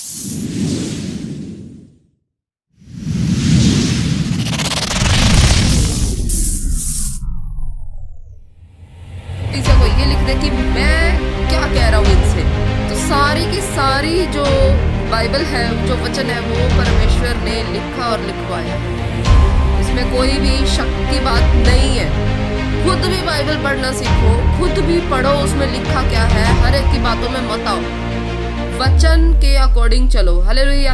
इसे को ये लिख दे कि मैं क्या कह रहा हूँ इनसे, तो सारी की सारी जो बाइबल है, जो वचन है, वो परमेश्वर ने लिखा और लिखवाया। इसमें कोई भी शक की बात नहीं है। खुद भी बाइबल पढ़ना सीखो, खुद भी पढ़ो उसमें लिखा क्या है, हर एक की बातों में मत आओ, वचन के अकॉर्डिंग चलो। हालेलुया।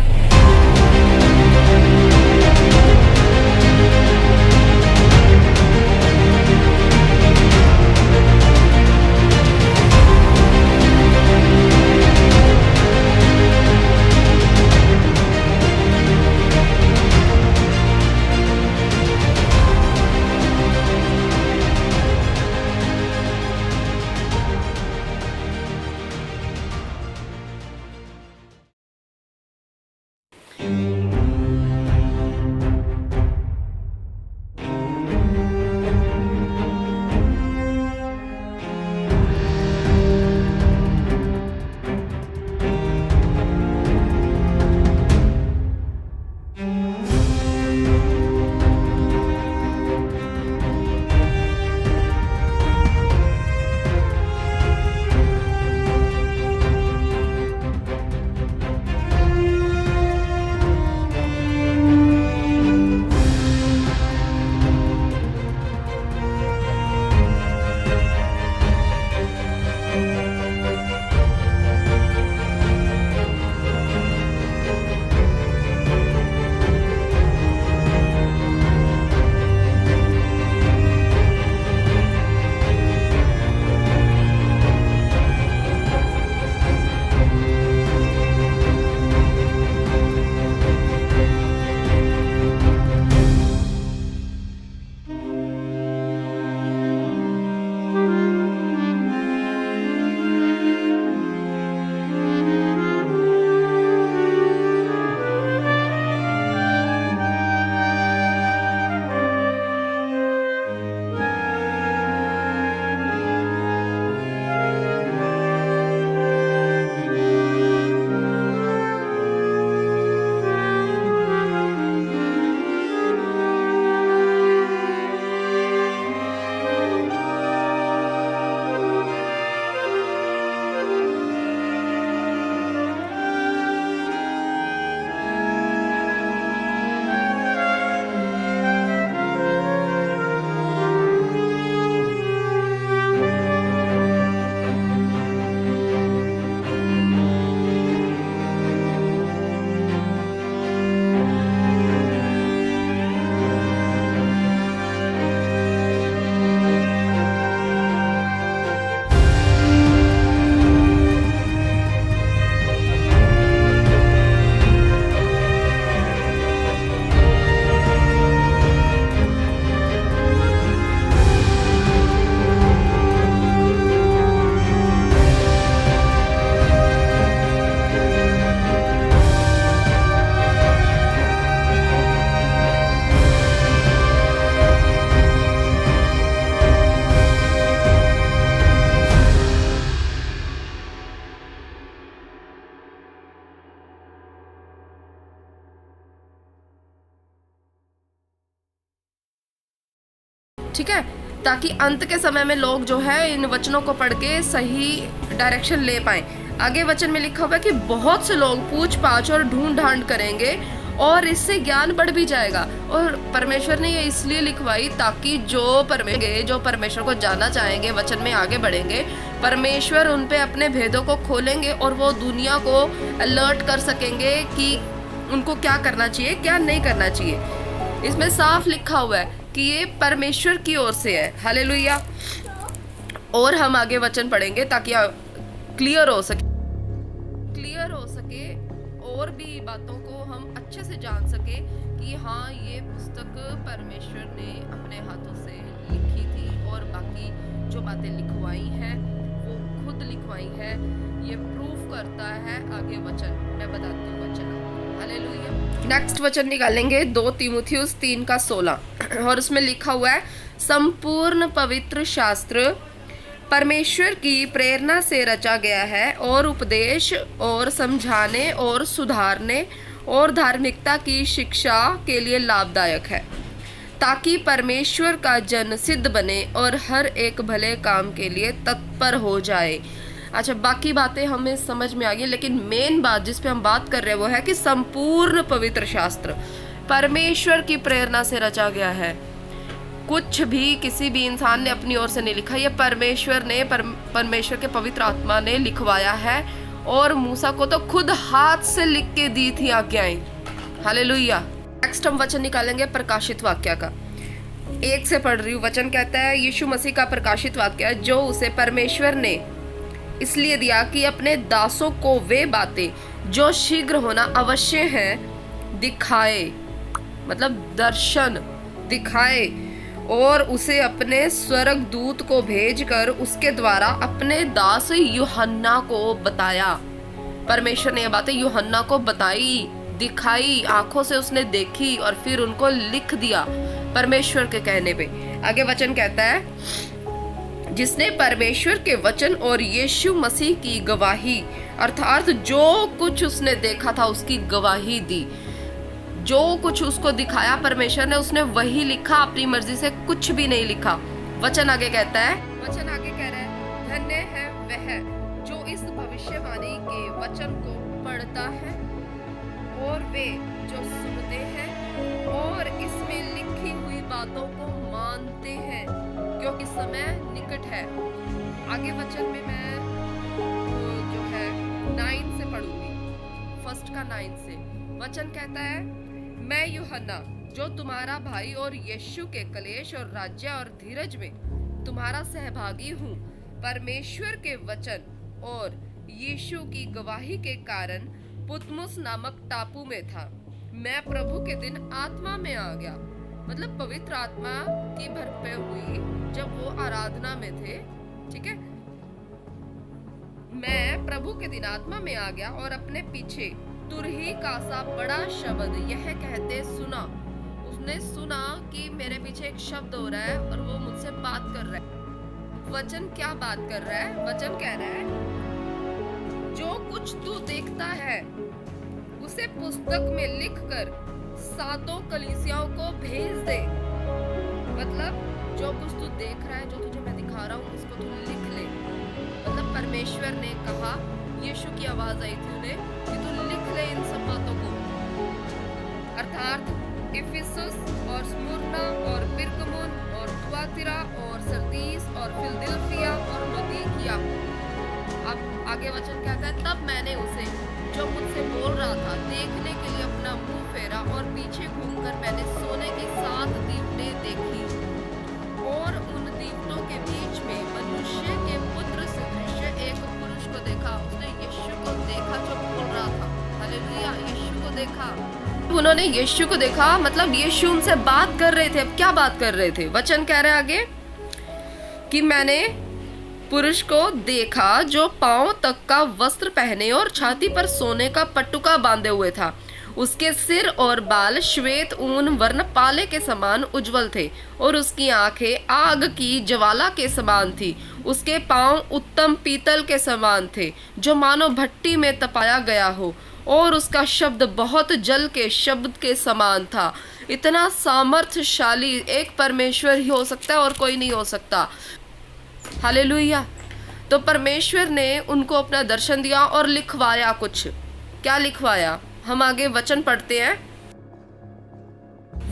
ठीक है, ताकि अंत के समय में लोग जो है इन वचनों को पढ़ के सही डायरेक्शन ले पाए। आगे वचन में लिखा हुआ है कि बहुत से लोग पूछ पाछ और ढूंढ ढांड करेंगे और इससे ज्ञान बढ़ भी जाएगा। और परमेश्वर ने ये इसलिए लिखवाई ताकि जो परमेश्वर को जानना चाहेंगे, वचन में आगे बढ़ेंगे, परमेश्वर उन पे अपने भेदों को खोलेंगे और वो दुनिया को अलर्ट कर सकेंगे कि उनको क्या करना चाहिए, क्या नहीं करना चाहिए। इसमें साफ लिखा हुआ है कि ये परमेश्वर की ओर से है। हालेलुया। और हम आगे वचन पढ़ेंगे ताकि क्लियर हो सके और भी बातों को हम अच्छे से जान सके कि हाँ, ये पुस्तक परमेश्वर ने अपने हाथों से लिखी थी और बाकी जो बातें लिखवाई हैं वो खुद लिखवाई है। ये प्रूफ करता है आगे वचन, मैं बताती हूँ वचन। हालेलुया। नेक्स्ट वचन निकालेंगे 2 तीमुथियुस 3:16 और उसमें लिखा हुआ है, संपूर्ण पवित्र शास्त्र परमेश्वर की प्रेरणा से रचा गया है और उपदेश और समझाने और सुधारने और धार्मिकता की शिक्षा के लिए लाभदायक है, ताकि परमेश्वर का जन सिद्ध बने और हर एक भले काम के लिए तत्पर हो जाए। अच्छा, बाकी बातें हमें समझ में आ गई, लेकिन मेन बात जिस पे हम बात कर रहे हैं वो है कि संपूर्ण पवित्र शास्त्र परमेश्वर की प्रेरणा से रचा गया है। कुछ भी किसी भी इंसान ने अपनी ओर से नहीं लिखा, ये परमेश्वर के पवित्र आत्मा ने लिखवाया है, और मूसा को तो खुद हाथ से लिख के दी थी आज्ञाएं। हालेलुया। नेक्स्ट हम वचन निकालेंगे प्रकाशित वाक्य का। 1 से पढ़ रही हूँ। वचन कहता है, यीशु मसीह का प्रकाशित वाक्य जो उसे परमेश्वर ने इसलिए दिया कि अपने दासों को वे बातें जो शीघ्र होना अवश्य हैं दिखाए, मतलब दर्शन दिखाए, और उसे अपने स्वर्गदूत को भेजकर उसके द्वारा अपने दास यूहन्ना को बताया। परमेश्वर ने ये बातें यूहन्ना को बताई, दिखाई, आंखों से उसने देखी और फिर उनको लिख दिया परमेश्वर के कहने पे। आगे वचन कहता है, जिसने परमेश्वर के वचन और यीशु मसीह की गवाही, अर्थात जो कुछ उसने देखा था उसकी गवाही दी, जो कुछ उसको दिखाया परमेश्वर ने, उसने वही लिखा, अपनी मर्जी से कुछ भी नहीं लिखा। वचन आगे कहता है, वचन आगे कह रहा है, धन्य है वह जो इस भविष्यवाणी के वचन को पढ़ता है और वे जो सुनते हैं और इसमें लिखी हुई बातों को मानते हैं, क्योंकि समय निकट है। आगे वचन में मैं जो है 9 से पढ़ूंगी, फर्स्ट का 9 से। वचन कहता है, मैं यूहन्ना जो तुम्हारा भाई और यीशु के कलेश और राज्य और धीरज में तुम्हारा सहभागी हूँ, परमेश्वर के वचन और यीशु की गवाही के कारण पुतमुस नामक टापू में था। मैं प्रभु के दिन आत्मा में आ गया, मतलब पवित्र आत्मा की भरपूर हुई जब वो आराधना में थे। ठीक है, मैं प्रभु के दिन आत्मा में आ गया और अपने पीछे तुरही का सा बड़ा शब्द यह कहते सुना। उसने सुना कि मेरे पीछे एक शब्द हो रहा है और वो मुझसे बात कर रहा है। वचन क्या बात कर रहा है? वचन कह रहा है, जो कुछ तू देखता है उसे पुस्तक में लिखकर 7 कलीसियाओं को भेज दे। मतलब जो कुछ तू देख रहा है, जो तुझे मैं दिखा रहा हूँ, उसको तू लिख ले। मतलब परमेश्वर ने कहा, यीशु की आवाज आई थी उन्हें कि तू लिख ले इन सब बातों को। अर्थात इफिसुस और स्मुरना और पिरगमुन और थुआतिरा और सरदीस और फिलदिल्फिया और लौदीकिया। अब आगे वचन कहता है, तब मैंने उसे जो मुझसे बोल रहा था देखने के लिए अपना मुंह फेरा और पीछे घूमकर मैंने सोने की 7 दीवटें देखी, और उन दीवटों के बीच में मनुष्य के पुत्र सदृश एक पुरुष को देखा। उसने यीशु को देखा जो बोल रहा था। हालेलुया, यीशु को देखा। उन्होंने यीशु को देखा, मतलब यीशु उनसे बात कर रहे थे। अब क्या बात कर रहे थे? वचन कह रहे हैं आगे कि मैंने पुरुष को देखा जो पांव तक का वस्त्र पहने और छाती पर सोने का पटुका बांधे हुए था। उसके सिर और बाल श्वेत ऊन वर्ण पाले के समान उज्जवल थे और उसकी आंखें आग की ज्वाला के समान थी। उसके पांव उत्तम पीतल के समान थे जो मानो भट्टी में तपाया गया हो, और उसका शब्द बहुत जल के शब्द के समान था। इतना सामर्थ्यशाली एक परमेश्वर ही हो सकता है और कोई नहीं हो सकता। हालेलुया। तो परमेश्वर ने उनको अपना दर्शन दिया और लिखवाया कुछ। क्या लिखवाया? हम आगे वचन पढ़ते हैं।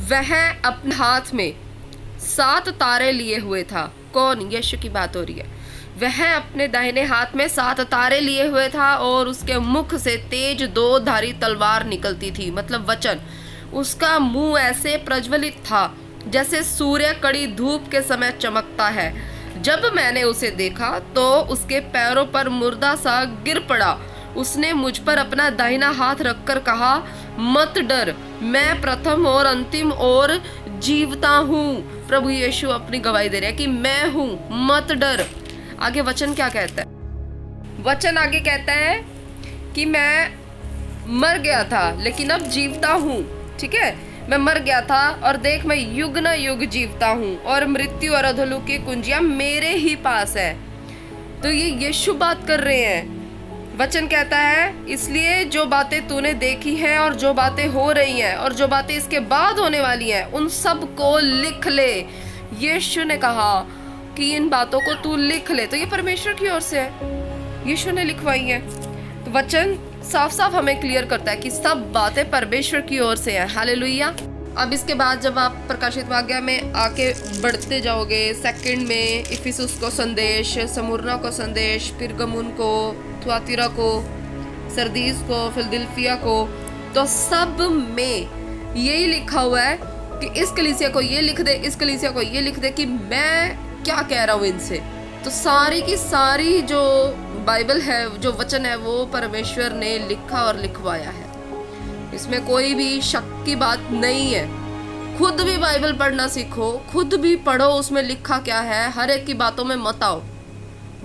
वह अपने हाथ में 7 तारे लिए हुए था। कौन? यीशु की बात हो रही है। वह अपने दाहिने हाथ में 7 तारे लिए हुए था और उसके मुख से तेज 2 धारी तलवार निकलती थी। मतलब वचन। उसका मुंह ऐसे प्रज्वलित था जैसे सूर्य कड़ी धूप के समय चमकता है। जब मैंने उसे देखा तो उसके पैरों पर मुर्दा सा गिर पड़ा। उसने मुझ पर अपना दाहिना हाथ रखकर कहा, मत डर, मैं प्रथम और अंतिम और जीवता हूँ। प्रभु यीशु अपनी गवाही दे रहे हैं कि मैं हूँ, मत डर। आगे वचन क्या कहता है? वचन आगे कहता है कि मैं मर गया था लेकिन अब जीवता हूँ। ठीक है, मैं मर गया था और देख मैं युग न युग जीवता हूँ, और मृत्यु और अधोलोक की कुंजियां मेरे ही पास है। तो ये यीशु बात कर रहे हैं। वचन कहता है इसलिए जो बातें तूने देखी हैं और जो बातें हो रही हैं और जो बातें इसके बाद होने वाली हैं उन सब को लिख ले। यीशु ने कहा कि इन बातों को तू लिख ले, तो ये परमेश्वर की ओर से है, यीशु ने लिखवाई है। तो वचन साफ साफ हमें क्लियर करता है कि सब बातें परमेश्वर की ओर से है। हालेलुया। अब इसके बाद जब आप प्रकाशित वाक्य में आके बढ़ते जाओगे, सेकंड में इफिसुस को संदेश, स्मुरना को संदेश, पिरगमुन को, थुआतीरा को, सरदीस को, फिलदिल्फिया को, तो सब में यही लिखा हुआ है कि इस कलीसिया को ये लिख दे, इस कलीसिया को ये लिख दे कि मैं क्या कह रहा हूँ इनसे। तो सारी की सारी जो बाइबल है, जो वचन है, वो परमेश्वर ने लिखा और लिखवाया है। इसमें कोई भी शक की बात नहीं है। खुद भी बाइबल पढ़ना सीखो, खुद भी पढ़ो उसमें लिखा क्या है, हर एक की बातों में मत आओ,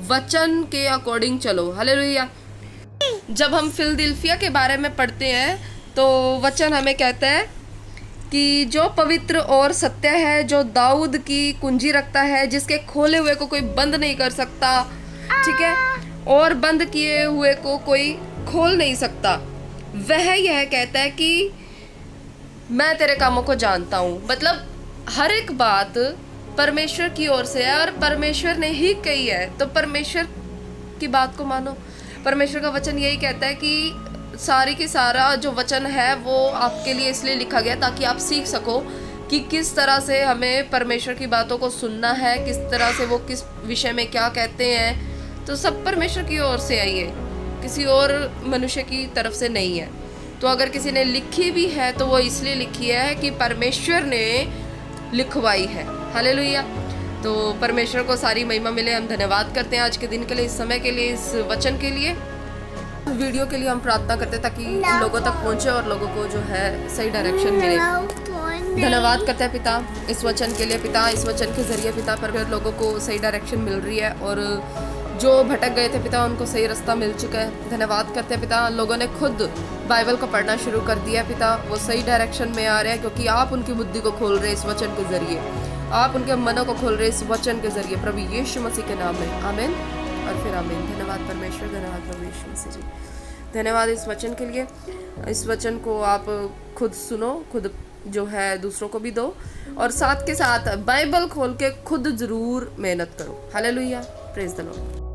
वचन के अकॉर्डिंग चलो। हालेलुया। जब हम फिलदिल्फिया के बारे में पढ़ते हैं तो वचन हमें कहता है कि जो पवित्र और सत्य है, जो दाऊद की कुंजी रखता है, जिसके खोले हुए को कोई बंद नहीं कर सकता, ठीक है, और बंद किए हुए को कोई खोल नहीं सकता, वह यह कहता है कि मैं तेरे कामों को जानता हूँ। मतलब हर एक बात परमेश्वर की ओर से है और परमेश्वर ने ही कही है, तो परमेश्वर की बात को मानो। परमेश्वर का वचन यही कहता है कि सारी की सारा जो वचन है वो आपके लिए इसलिए लिखा गया ताकि आप सीख सको कि किस तरह से हमें परमेश्वर की बातों को सुनना है, किस तरह से वो किस विषय में क्या कहते हैं। तो सब परमेश्वर की ओर से है, ये किसी और मनुष्य की तरफ से नहीं है। तो अगर किसी ने लिखी भी है तो वो इसलिए लिखी है कि परमेश्वर ने लिखवाई है। हालेलुया। तो परमेश्वर को सारी महिमा मिले। हम धन्यवाद करते हैं आज के दिन के लिए, इस समय के लिए, इस वचन के लिए, वीडियो के लिए। हम प्रार्थना करते हैं ताकि लोगों तक पहुंचे और लोगों को जो है सही डायरेक्शन मिले। धन्यवाद करते हैं पिता इस वचन के लिए। पिता इस वचन के जरिए पिता पर लोगों को सही डायरेक्शन मिल रही है और जो भटक गए थे पिता उनको सही रास्ता मिल चुका है। धन्यवाद करते हैं पिता, लोगों ने खुद बाइबल को पढ़ना शुरू कर दिया पिता, वो सही डायरेक्शन में आ रहे हैं क्योंकि आप उनकी बुद्धि को खोल रहे हैं इस वचन के जरिए, आप उनके मनों को खोल रहे हैं इस वचन के जरिए, प्रभु यीशु मसीह के नाम में आमीन और फिर आमीन। धन्यवाद परमेश्वर, धन्यवाद प्रभु यीशु मसीह जी, धन्यवाद इस वचन के लिए। इस वचन को आप खुद सुनो, खुद जो है दूसरों को भी दो और साथ के साथ बाइबल खोल के खुद जरूर मेहनत करो। Hallelujah, praise the Lord.